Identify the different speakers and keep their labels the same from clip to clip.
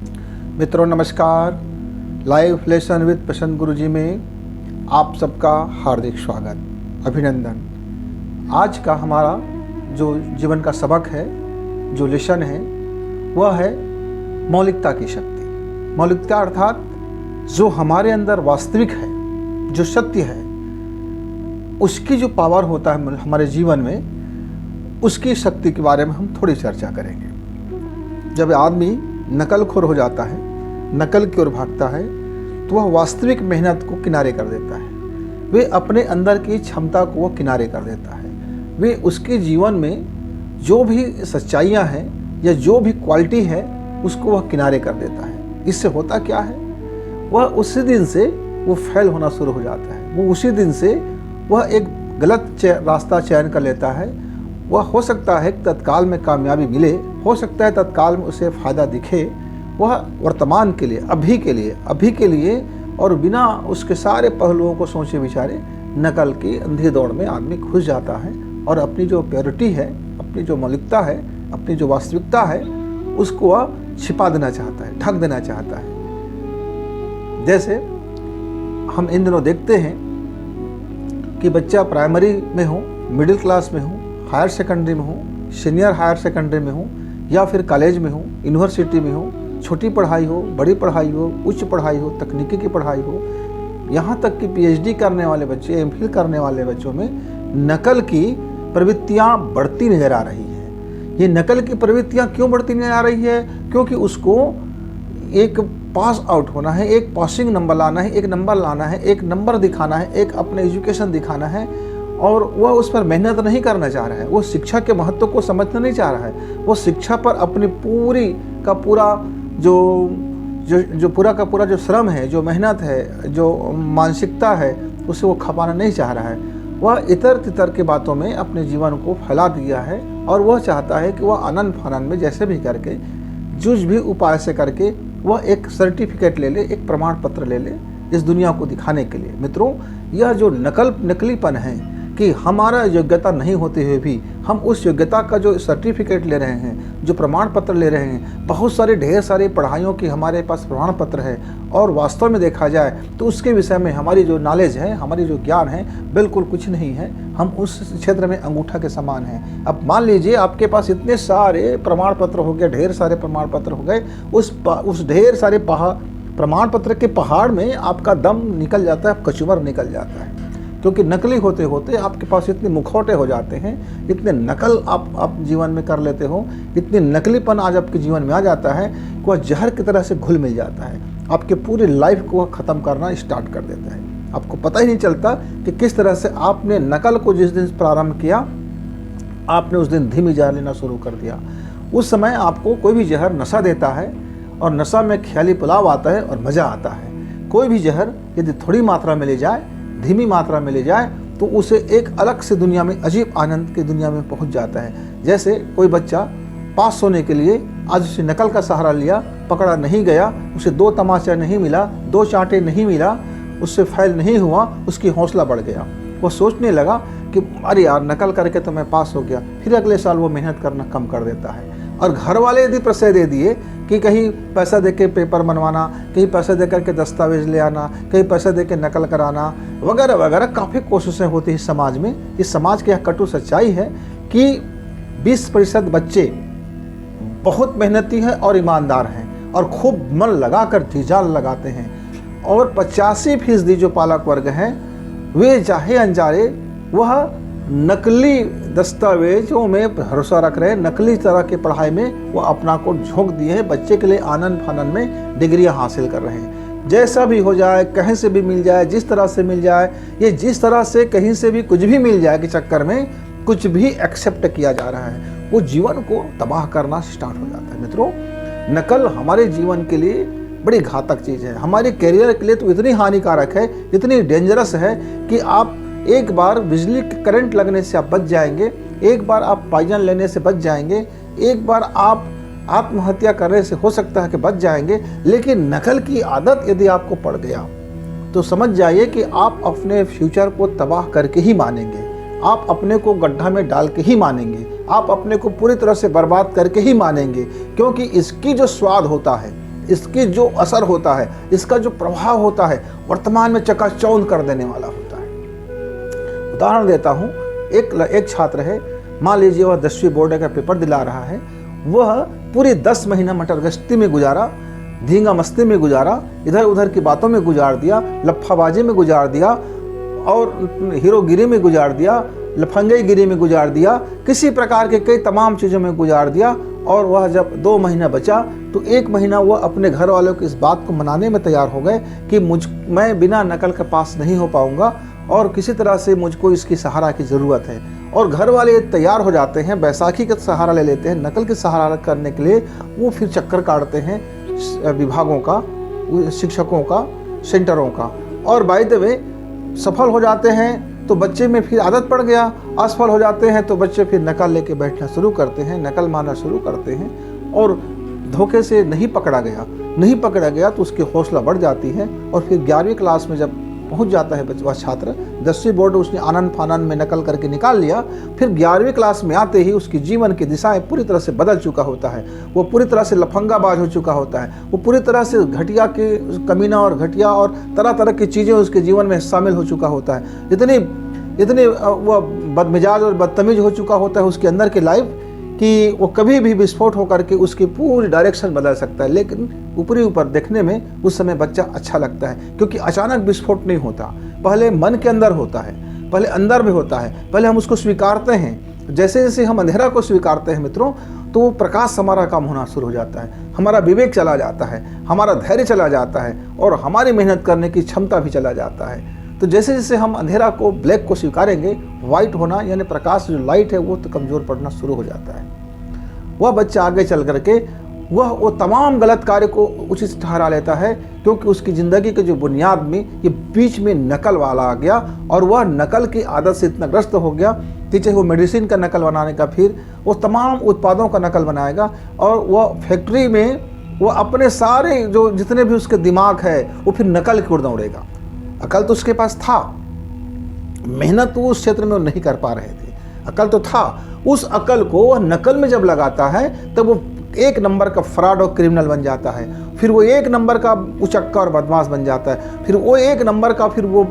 Speaker 1: मित्रों नमस्कार। Life lesson with प्रशांत गुरुजी में आप सबका हार्दिक स्वागत, अभिनंदन। आज का हमारा जो जीवन का सबक है, जो लेसन है, वह है मौलिकता की शक्ति। मौलिकता अर्थात जो हमारे अंदर वास्तविक है, जो सत्य है, उसकी जो पावर होता है हमारे जीवन में, उसकी शक्ति के बारे में हम थोड़ी चर्चा करेंगे। जब आदमी नकलखोर हो जाता है, नकल की ओर भागता है, तो वह वास्तविक मेहनत को किनारे कर देता है। वे अपने अंदर की क्षमता को वह किनारे कर देता है। वे उसके जीवन में जो भी सच्चाइयाँ हैं या जो भी क्वालिटी है, उसको वह किनारे कर देता है। इससे होता क्या है, वह उसी दिन से वो फेल होना शुरू हो जाता है। वो उसी दिन से वह एक गलत रास्ता चयन कर लेता है। वह हो सकता है तत्काल में कामयाबी मिले, हो सकता है तत्काल में उसे फ़ायदा दिखे। वह वर्तमान के लिए, अभी के लिए और बिना उसके सारे पहलुओं को सोचे विचारे नकल की अंधी दौड़ में आदमी घुस जाता है और अपनी जो प्योरिटी है, अपनी जो मौलिकता है, अपनी जो वास्तविकता है, उसको वह छिपा देना चाहता है, ढक देना चाहता है। जैसे हम इन दिनों देखते हैं कि बच्चा प्राइमरी में हो, मिडिल क्लास में हो, हायर सेकेंडरी में हो, सीनियर हायर सेकेंडरी में हो, या फिर कॉलेज में हो, यूनिवर्सिटी में हो, छोटी पढ़ाई हो, बड़ी पढ़ाई हो, उच्च पढ़ाई हो, तकनीकी की पढ़ाई हो, यहाँ तक कि पीएचडी करने वाले बच्चे, एमफिल करने वाले बच्चों में नकल की प्रवृत्तियाँ बढ़ती नजर आ रही है। ये नकल की प्रवृत्तियाँ क्यों बढ़ती नजर आ रही है? क्योंकि उसको एक पास आउट होना है, एक पासिंग नंबर लाना है, एक नंबर लाना है, एक नंबर दिखाना है, एक अपने एजुकेशन दिखाना है, और वह उस पर मेहनत नहीं करना चाह रहा है। वो शिक्षा के महत्व को समझना नहीं चाह रहा है। वो शिक्षा पर अपनी पूरी का पूरा जो पूरा का पूरा जो श्रम है, जो मेहनत है, जो मानसिकता है, उसे वो खपाना नहीं चाह रहा है। वह इतर तितर की बातों में अपने जीवन को फैला दिया है और वह चाहता है कि वह आनंद फानंद में जैसे भी करके, जुझ भी उपाय से करके वह एक सर्टिफिकेट ले ले, एक प्रमाण पत्र ले ले, इस दुनिया को दिखाने के लिए। मित्रों, यह जो नकलीपन है कि हमारा योग्यता नहीं होते हुए भी हम उस योग्यता का जो सर्टिफिकेट ले रहे हैं, जो प्रमाण पत्र ले रहे हैं, बहुत सारे ढेर सारे पढ़ाइयों की हमारे पास प्रमाण पत्र है, और वास्तव में देखा जाए तो उसके विषय में हमारी जो नॉलेज है, हमारी जो ज्ञान है, बिल्कुल कुछ नहीं है। हम उस क्षेत्र में अंगूठा के समान हैं। अब मान लीजिए आपके पास इतने सारे प्रमाण पत्र हो गए, ढेर सारे प्रमाण पत्र हो गए, उस ढेर सारे प्रमाण पत्र के पहाड़ में आपका दम निकल जाता है, कचूमर निकल जाता है। क्योंकि नकली होते होते आपके पास इतने मुखौटे हो जाते हैं, इतने नकल आप जीवन में कर लेते हो, इतनी नकलीपन आज आपके जीवन में आ जाता है कि वह जहर की तरह से घुल मिल जाता है। आपके पूरी लाइफ को वह ख़त्म करना स्टार्ट कर देता है। आपको पता ही नहीं चलता कि किस तरह से आपने नकल को जिस दिन प्रारंभ किया, आपने उस दिन धीमी जहर लेना शुरू कर दिया। उस समय आपको कोई भी जहर नशा देता है, और नशा में ख्याली पुलाव आता है और मज़ा आता है। कोई भी जहर यदि थोड़ी मात्रा में ले जाए, धीमी मात्रा में ले जाए, तो उसे एक अलग से दुनिया में, अजीब आनंद की दुनिया में पहुंच जाता है। जैसे कोई बच्चा पास होने के लिए आज उसे नकल का सहारा लिया, पकड़ा नहीं गया, उसे 2 तमाचा नहीं मिला, 2 चांटे नहीं मिला, उससे फेल नहीं हुआ, उसकी हौसला बढ़ गया। वो सोचने लगा कि अरे यार, नकल करके तो मैं पास हो गया। फिर अगले साल वो मेहनत करना कम कर देता है। और घर वाले यदि प्रश्रय दे दिए कि कहीं पैसा दे के पेपर बनवाना, कहीं पैसा दे करके दस्तावेज ले आना, कहीं पैसा दे के नकल कराना, वगैरह वगैरह, काफ़ी कोशिशें होती हैं समाज में। इस समाज की यह कटु सच्चाई है कि 20% बच्चे बहुत मेहनती हैं और ईमानदार हैं और खूब मन लगाकर जी जान लगाते हैं, और 85% जो पालक वर्ग हैं, वे चाहे अनजाने वह नकली दस्तावेजों में भरोसा रख रहे हैं, नकली तरह की पढ़ाई में वो अपना को झोंक दिए हैं। बच्चे के लिए आनंद फानंद में डिग्रियां हासिल कर रहे हैं। जैसा भी हो जाए, कहीं से भी मिल जाए, जिस तरह से मिल जाए, ये जिस तरह से कहीं से भी कुछ भी मिल जाए के चक्कर में कुछ भी एक्सेप्ट किया जा रहा है, वो जीवन को तबाह करना स्टार्ट हो जाता है। मित्रों, नकल हमारे जीवन के लिए बड़ी घातक चीज़ है। हमारे करियर के लिए तो इतनी हानिकारक है, इतनी डेंजरस है कि आप एक बार बिजली करंट लगने से आप बच जाएंगे, एक बार आप पॉइजन लेने से बच जाएंगे, एक बार आप आत्महत्या करने से हो सकता है कि बच जाएंगे। लेकिन नकल की आदत यदि आपको पड़ गया तो समझ जाइए कि आप अपने फ्यूचर को तबाह करके ही मानेंगे, आप अपने को गड्ढा में डाल के ही मानेंगे, आप अपने को पूरी तरह से बर्बाद करके ही मानेंगे। क्योंकि इसकी जो स्वाद होता है, इसकी जो असर होता है, इसका जो प्रभाव होता है, वर्तमान में चकाचौंध कर देने वाला होता है। उदाहरण देता हूँ, एक छात्र है, मान लीजिए वह 10वीं बोर्ड का पेपर दिला रहा है, वह पूरी 10 महीना मटरगश्ती में गुजारा, धींगा मस्ती में गुजारा, इधर उधर की बातों में गुजार दिया, लफ्फाबाजी में गुजार दिया और हीरोगिरी में गुजार दिया, लफंगेगिरी में गुजार दिया, किसी प्रकार के कई तमाम चीज़ों में गुजार दिया। और वह जब 2 महीना बचा तो 1 महीना वह अपने घर वालों को इस बात को मनाने में तैयार हो गए कि मैं बिना नकल के पास नहीं हो पाऊंगा और किसी तरह से मुझको इसकी सहारा की ज़रूरत है। और घर वाले तैयार हो जाते हैं, बैसाखी का सहारा ले लेते हैं, नकल के सहारा करने के लिए वो फिर चक्कर काटते हैं विभागों का, शिक्षकों का, सेंटरों का, और बाय द वे सफल हो जाते हैं तो बच्चे में फिर आदत पड़ गया, असफल हो जाते हैं तो बच्चे फिर नकल लेके बैठना शुरू करते हैं, नकल मारना शुरू करते हैं। और धोखे से नहीं पकड़ा गया तो उसकी हौसला बढ़ जाती है। और फिर 11वीं क्लास में जब पहुंच जाता है वह छात्र, 10वीं बोर्ड उसने आनंद फानंद में नकल करके निकाल लिया, फिर 11वीं क्लास में आते ही उसकी जीवन की दिशाएं पूरी तरह से बदल चुका होता है। वो पूरी तरह से लफंगाबाज हो चुका होता है, वो पूरी तरह से घटिया के कमीना और घटिया और तरह तरह की चीज़ें उसके जीवन में शामिल हो चुका होता है। इतनी वह बदमिजाज और बदतमीज हो चुका होता है उसके अंदर की लाइफ कि वो कभी भी विस्फोट होकर के उसकी पूरी डायरेक्शन बदल सकता है। लेकिन ऊपर देखने में उस समय बच्चा अच्छा लगता है, क्योंकि अचानक विस्फोट नहीं होता, पहले मन के अंदर होता है, पहले अंदर में होता है, पहले हम उसको स्वीकारते हैं। जैसे जैसे हम अंधेरा को स्वीकारते हैं मित्रों, तो वो प्रकाश हमारा कम होना शुरू हो जाता है, हमारा विवेक चला जाता है, हमारा धैर्य चला जाता है और हमारी मेहनत करने की क्षमता भी चला जाता है। तो जैसे जैसे हम अंधेरा को, ब्लैक को स्वीकारेंगे, वाइट होना यानी प्रकाश जो लाइट है वो तो कमज़ोर पड़ना शुरू हो जाता है। वह बच्चा आगे चल करके वो तमाम गलत कार्य को उचित ठहरा लेता है, क्योंकि उसकी ज़िंदगी के जो बुनियाद में ये बीच में नकल वाला आ गया और वह नकल की आदत से इतना ग्रस्त हो गया कि चाहे वो मेडिसिन का नकल बनाने का, फिर वो तमाम उत्पादों का नकल बनाएगा और वह फैक्ट्री में वो अपने सारे जो जितने भी उसके दिमाग है वो फिर नकल की ओर दौड़ेगा। अकल तो उसके पास था, मेहनत तो उस क्षेत्र में वो नहीं कर पा रहे थे, अकल तो था। उस अकल को वह नकल में जब लगाता है तब वो 1 नंबर का फ्रॉड और क्रिमिनल बन जाता है, फिर वो 1 नंबर का उचक्का और बदमाश बन जाता है, फिर वो 1 नंबर का फिर वो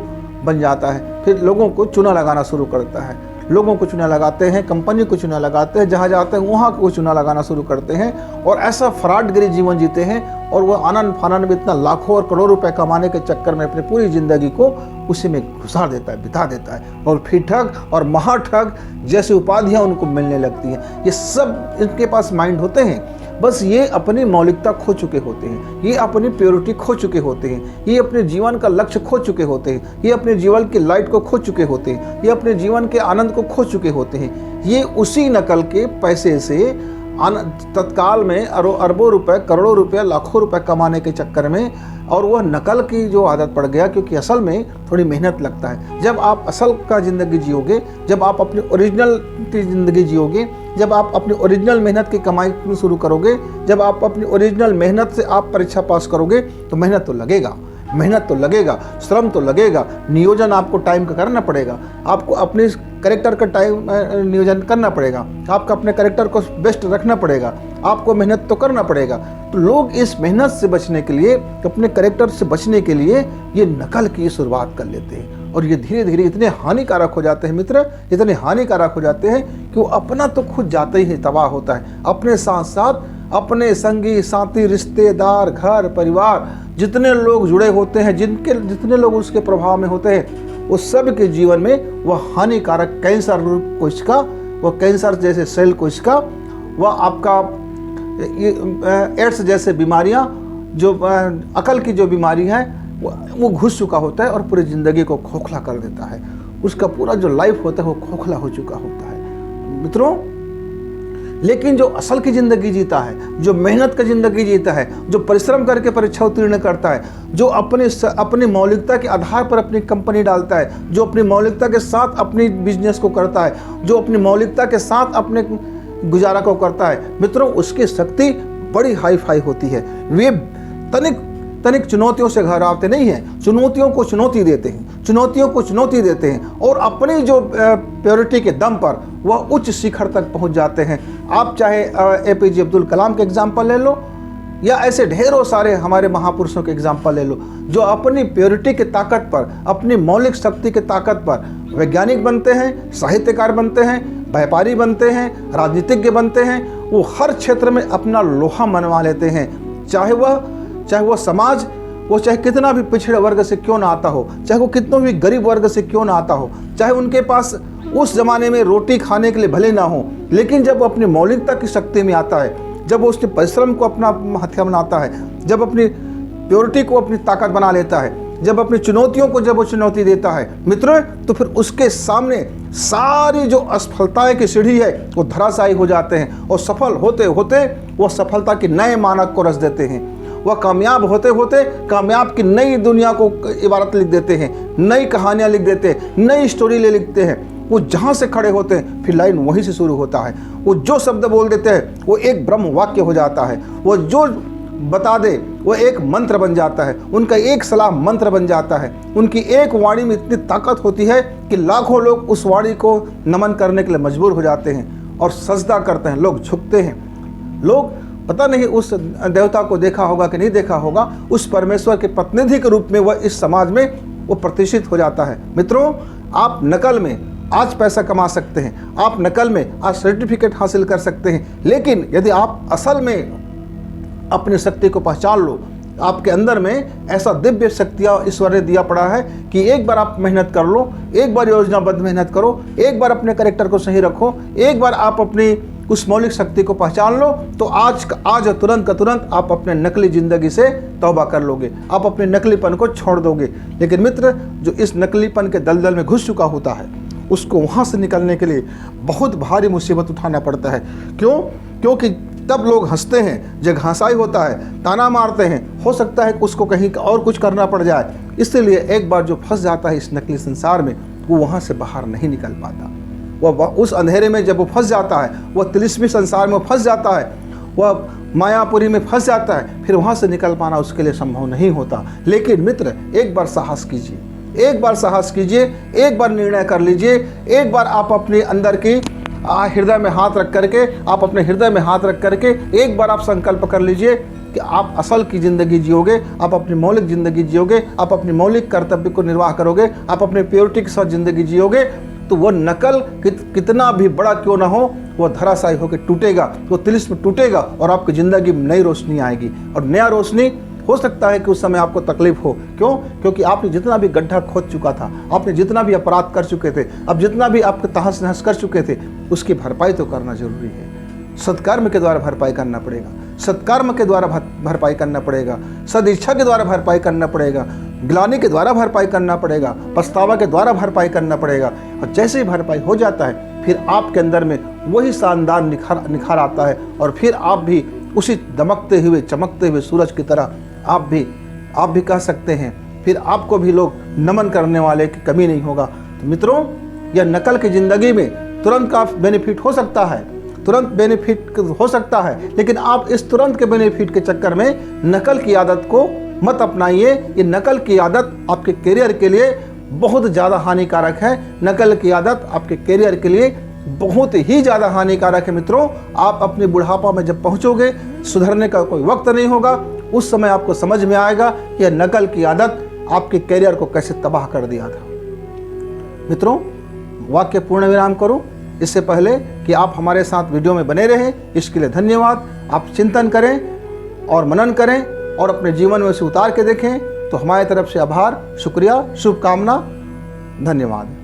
Speaker 1: बन जाता है, फिर लोगों को चूना लगाना शुरू करता है, लोगों को चूना लगाते हैं, कंपनी को चूना लगाते हैं, जहाँ जाते हैं वहाँ को चूना लगाना शुरू करते हैं और ऐसा फ्रॉडगिरी जीवन जीते हैं। और वो आनंद फानंद में इतना लाखों और करोड़ों रुपए कमाने के चक्कर में अपनी पूरी ज़िंदगी को उसी में घुसार देता है, बिता देता है और फिर ठग और महाठग जैसी उपाधियाँ उनको मिलने लगती हैं। ये सब इनके पास माइंड होते हैं, बस ये अपनी मौलिकता खो चुके होते हैं, ये अपनी प्योरिटी खो चुके होते हैं, ये अपने जीवन का लक्ष्य खो चुके होते हैं, ये अपने जीवन की लाइट को खो चुके होते हैं, ये अपने जीवन के आनंद को खो चुके होते हैं। ये उसी नकल के पैसे से तत्काल में अरबों रुपए, करोड़ों रुपए, लाखों रुपए कमाने के चक्कर में, और वह नकल की जो आदत पड़ गया, क्योंकि असल में थोड़ी मेहनत लगता है। जब आप असल का ज़िंदगी जियोगे, जब आप अपनी ओरिजिनल की ज़िंदगी जियोगे, जब आप अपनी ओरिजिनल मेहनत की कमाई शुरू करोगे, जब आप अपनी ओरिजिनल मेहनत से आप परीक्षा पास करोगे, तो मेहनत तो लगेगा, श्रम तो लगेगा, नियोजन आपको टाइम का करना पड़ेगा, आपको अपने कैरेक्टर का टाइम नियोजन करना पड़ेगा, आपका अपने कैरेक्टर को बेस्ट रखना पड़ेगा, आपको मेहनत तो करना पड़ेगा। तो लोग इस मेहनत से बचने के लिए, अपने कैरेक्टर से बचने के लिए ये नकल की शुरुआत कर लेते हैं और ये धीरे धीरे इतने हानिकारक हो जाते हैं मित्र, इतने हानिकारक हो जाते हैं कि वो अपना तो खुद जाते ही तबाह होता है, अपने साथ साथ अपने संगी साथी, रिश्तेदार, घर परिवार, जितने लोग जुड़े होते हैं, जितने लोग उसके प्रभाव में होते हैं, उस सब के जीवन में वह हानिकारक कैंसर रूप कोशिका, वह कैंसर जैसे सेल कोशिका, वह आपका एड्स जैसे बीमारियां, जो अकल की जो बीमारी है वो घुस चुका होता है और पूरी ज़िंदगी को खोखला कर देता है। उसका पूरा जो लाइफ होता है वो खोखला हो चुका होता है मित्रों। लेकिन जो असल की ज़िंदगी जीता है, जो मेहनत का ज़िंदगी जीता है, जो परिश्रम करके परीक्षा उत्तीर्ण करता है, जो अपनी मौलिकता के आधार पर अपनी कंपनी डालता है, जो अपनी मौलिकता के साथ अपनी बिजनेस को करता है, जो अपनी मौलिकता के साथ अपने गुजारा को करता है मित्रों, उसकी शक्ति बड़ी हाई फाई होती है। वे तनिक चुनौतियों से घबराते नहीं हैं, चुनौतियों को चुनौती देते हैं और अपनी जो प्योरिटी के दम पर वह उच्च शिखर तक पहुंच जाते हैं। आप चाहे APJ अब्दुल कलाम के एग्जाम्पल ले लो, या ऐसे ढेरों सारे हमारे महापुरुषों के एग्जाम्पल ले लो, जो अपनी प्योरिटी की ताकत पर, अपनी मौलिक शक्ति की ताकत पर वैज्ञानिक बनते हैं, साहित्यकार बनते हैं, व्यापारी बनते हैं, राजनीतिज्ञ बनते हैं। वो हर क्षेत्र में अपना लोहा मनवा लेते हैं, चाहे वह समाज, वो चाहे कितना भी पिछड़े वर्ग से क्यों ना आता हो, चाहे वो कितना भी गरीब वर्ग से क्यों ना आता हो, चाहे उनके पास उस जमाने में रोटी खाने के लिए भले ना हो, लेकिन जब वो अपनी मौलिकता की शक्ति में आता है, जब वो उसके परिश्रम को अपना हथियार बनाता है, जब अपनी प्योरिटी को अपनी ताकत बना लेता है, जब अपनी चुनौतियों को जब वो चुनौती देता है मित्रों, तो फिर उसके सामने सारी जो असफलताएं की सीढ़ी है वो धराशायी हो जाते हैं, और सफल होते होते वो सफलता के नए मानक को रच देते हैं। वह कामयाब होते होते कामयाब की नई दुनिया को इबारत लिख देते हैं, नई कहानियां लिख देते हैं, नई स्टोरी लिखते हैं। वो जहाँ से खड़े होते हैं फिर लाइन वहीं से शुरू होता है। वो जो शब्द बोल देते हैं वो एक ब्रह्म वाक्य हो जाता है। वो जो बता दे वो एक मंत्र बन जाता है, उनका एक सलाह मंत्र बन जाता है। उनकी एक वाणी में इतनी ताकत होती है कि लाखों लोग उस वाणी को नमन करने के लिए मजबूर हो जाते हैं और सजदा करते हैं, लोग झुकते हैं। लोग पता नहीं उस देवता को देखा होगा कि नहीं देखा होगा, उस परमेश्वर के प्रतिनिधि के रूप में वह इस समाज में वो प्रतिष्ठित हो जाता है। मित्रों, आप नकल में आज पैसा कमा सकते हैं, आप नकल में आज सर्टिफिकेट हासिल कर सकते हैं, लेकिन यदि आप असल में अपनी शक्ति को पहचान लो, आपके अंदर में ऐसा दिव्य शक्तियाँ ईश्वर ने दिया पड़ा है कि एक बार आप मेहनत कर लो, एक बार योजनाबद्ध मेहनत करो, एक बार अपने कैरेक्टर को सही रखो, एक बार आप अपनी उस मौलिक शक्ति को पहचान लो, तो आज तुरंत का तुरंत आप अपने नकली जिंदगी से तौबा कर लोगे, आप अपने नकलीपन को छोड़ दोगे। लेकिन मित्र, जो इस नकलीपन के दलदल में घुस चुका होता है उसको वहाँ से निकलने के लिए बहुत भारी मुसीबत उठाना पड़ता है। क्योंकि तब लोग हंसते हैं, जब घासाई होता है, ताना मारते हैं, हो सकता है कि उसको कहीं और कुछ करना पड़ जाए। इसलिए एक बार जो फंस जाता है इस नकली संसार में, वो वहाँ से बाहर नहीं निकल पाता। वह उस अंधेरे में जब वो फंस जाता है, वह तिलिस्मी संसार में फंस जाता है, वह मायापुरी में फंस जाता है, फिर वहाँ से निकल पाना उसके लिए संभव नहीं होता। लेकिन मित्र, एक बार साहस कीजिए, एक बार साहस कीजिए, एक बार निर्णय कर लीजिए, एक बार आप अपने अंदर की हृदय में हाथ रख करके, आप अपने हृदय में हाथ रख करके एक बार आप संकल्प कर लीजिए कि आप असल की ज़िंदगी जियोगे, आप अपनी मौलिक ज़िंदगी जियोगे, आप अपनी मौलिक कर्तव्य को निर्वाह करोगे, आप अपने प्योरिटी के साथ ज़िंदगी जियोगे, तो वह नकल कितना भी बड़ा क्यों ना हो, वह धराशायी होकर टूटेगा, वो तिलिस्म टूटेगा और आपकी ज़िंदगी में नई रोशनी आएगी। और नया रोशनी हो सकता है कि उस समय आपको तकलीफ हो। क्यों? क्योंकि आपने जितना भी गड्ढा खोद चुका था, आपने जितना भी अपराध कर चुके थे, अब जितना भी आपके तहस नहस कर चुके थे, उसकी भरपाई तो करना जरूरी है। सत्कर्म के द्वारा भरपाई करना पड़ेगा, सत्कर्म के द्वारा भरपाई करना पड़ेगा, सदिच्छा के द्वारा भरपाई करना पड़ेगा, ग्लानि के द्वारा भरपाई करना पड़ेगा, पछतावा के द्वारा भरपाई करना पड़ेगा। और जैसे ही भरपाई हो जाता है, फिर आपके अंदर में वही शानदार निखार आता है, और फिर आप भी उसी दमकते हुए चमकते हुए सूरज की तरह आप भी कह सकते हैं, फिर आपको भी लोग नमन करने वाले की कमी नहीं होगा। तो मित्रों, यह नकल की ज़िंदगी में तुरंत का बेनिफिट हो सकता है, तुरंत बेनिफिट हो सकता है, लेकिन आप इस तुरंत के बेनिफिट के चक्कर में नकल की आदत को मत अपनाइए। ये नकल की आदत आपके करियर के लिए बहुत ज़्यादा हानिकारक है। नकल की आदत आपके करियर के लिए बहुत ही ज़्यादा हानिकारक है। मित्रों, आप अपने बुढ़ापा में जब पहुँचोगे, सुधरने का कोई वक्त नहीं होगा, उस समय आपको समझ में आएगा कि यह नकल की आदत आपके करियर को कैसे तबाह कर दिया था। मित्रों, वाक्य पूर्ण विराम करूं इससे पहले कि आप हमारे साथ वीडियो में बने रहें, इसके लिए धन्यवाद। आप चिंतन करें और मनन करें और अपने जीवन में उसे उतार के देखें, तो हमारी तरफ से आभार, शुक्रिया, शुभकामना, धन्यवाद।